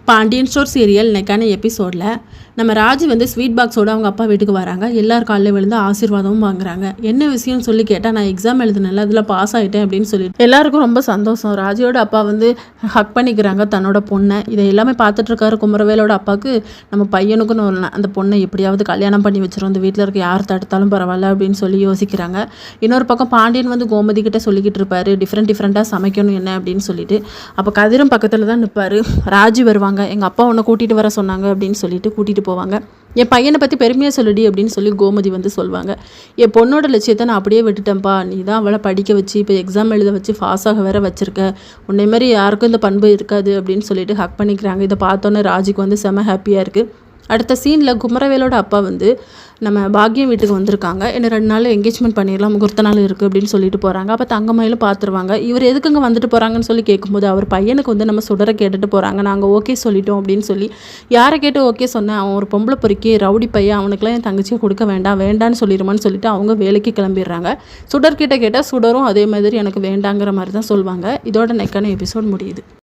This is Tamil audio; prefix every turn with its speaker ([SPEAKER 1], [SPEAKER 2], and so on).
[SPEAKER 1] பாண்டியன் ஸ்டோர் சீரியல் இன்னைக்கான எபிசோடில் நம்ம ராஜி வந்து ஸ்வீட் பாக்ஸோடு அவங்க அப்பா வீட்டுக்கு வராங்க. எல்லார் காலையில் விழுந்து ஆசீர்வாதமும் வாங்குறாங்க. என்ன விஷயம்னு சொல்லி கேட்டால், நான் எக்ஸாம் எழுதுனேன்ல அதில் பாஸ் ஆகிட்டேன் அப்படின்னு சொல்லிட்டு எல்லாருக்கும் ரொம்ப சந்தோஷம். ராஜியோட அப்பா வந்து ஹக் பண்ணிக்கிறாங்க தன்னோட பொண்ணை. இதை எல்லாமே பார்த்துட்ருக்காரு குமரவேலோட அப்பாவுக்கு. நம்ம பையனுக்குன்னு ஒரு அந்த பொண்ணை எப்படியாவது கல்யாணம் பண்ணி வச்சிரும், அந்த வீட்டில் இருக்க யார் தடுத்தாலும் பரவாயில்ல அப்படின்னு சொல்லி யோசிக்கிறாங்க. இன்னொரு பக்கம் பாண்டியன் வந்து கோமதி கிட்ட சொல்லிக்கிட்டு இருப்பாரு, டிஃப்ரெண்ட்டாக சமைக்கணும் என்ன அப்படின்னு சொல்லிட்டு. அப்போ கதிரும் பக்கத்தில் தான் நிற்பார். ராஜி வருவாங்க. எங்கள் அப்பா உன்னை கூட்டிகிட்டு வர சொன்னாங்க அப்படின்னு சொல்லிட்டு கூட்டிகிட்டு போவாங்க. என் பையனை பற்றி பெருமையாக சொல்லுடி அப்படின்னு சொல்லி கோமதி வந்து சொல்லுவாங்க. என் பொண்ணோட லட்சியத்தை நான் அப்படியே விட்டுட்டேன்ப்பா, நீ தான் அவளை படிக்க வச்சு இப்போ எக்ஸாம் எழுத வச்சு பாஸாக வேற வச்சுருக்க, உன்னை மாதிரி யாருக்கும் இந்த பண்பு இருக்காது அப்படின்னு சொல்லிட்டு ஹக் பண்ணிக்கிறாங்க. இதை பார்த்தோன்னே ராஜிக்கு வந்து செம ஹாப்பியாக இருக்குது. அடுத்த சீனில் குமரவேலோட அப்பா வந்து நம்ம பாக்யம் வீட்டுக்கு வந்திருக்காங்க. என்ன 2 நாள் என்கேஜ்மெண்ட் பண்ணிடலாம், முகூர்த்த நாள் இருக்குது அப்படின்னு சொல்லிட்டு போகிறாங்க. அப்போ தங்கமயிலும் பார்த்துருவாங்க. இவர் எதுக்குங்க வந்துட்டு போகிறாங்கன்னு சொல்லி கேட்கும்போது, அவர் பையனுக்கு வந்து நம்ம சுடரை கேட்டுட்டு போகிறாங்க, நாங்கள் ஓகே சொல்லிட்டோம் அப்படின்னு சொல்லி. யாரை கேட்டு ஓகே சொன்னேன், அவன் ஒரு பொம்பளை பொறுக்கி ரவுடி பையன், அவனுக்குலாம் என் தங்கச்சியை கொடுக்க வேண்டான்னு சொல்லிடுமான்னு சொல்லிட்டு அவங்க வேலைக்கு கிளம்பிடுறாங்க. சுடர்கிட்ட கேட்டால் சுடரும் அதே மாதிரி எனக்கு வேண்டாங்கிற மாதிரி தான் சொல்லுவாங்க. இதோட நெக்கான எபிசோட் முடியுது.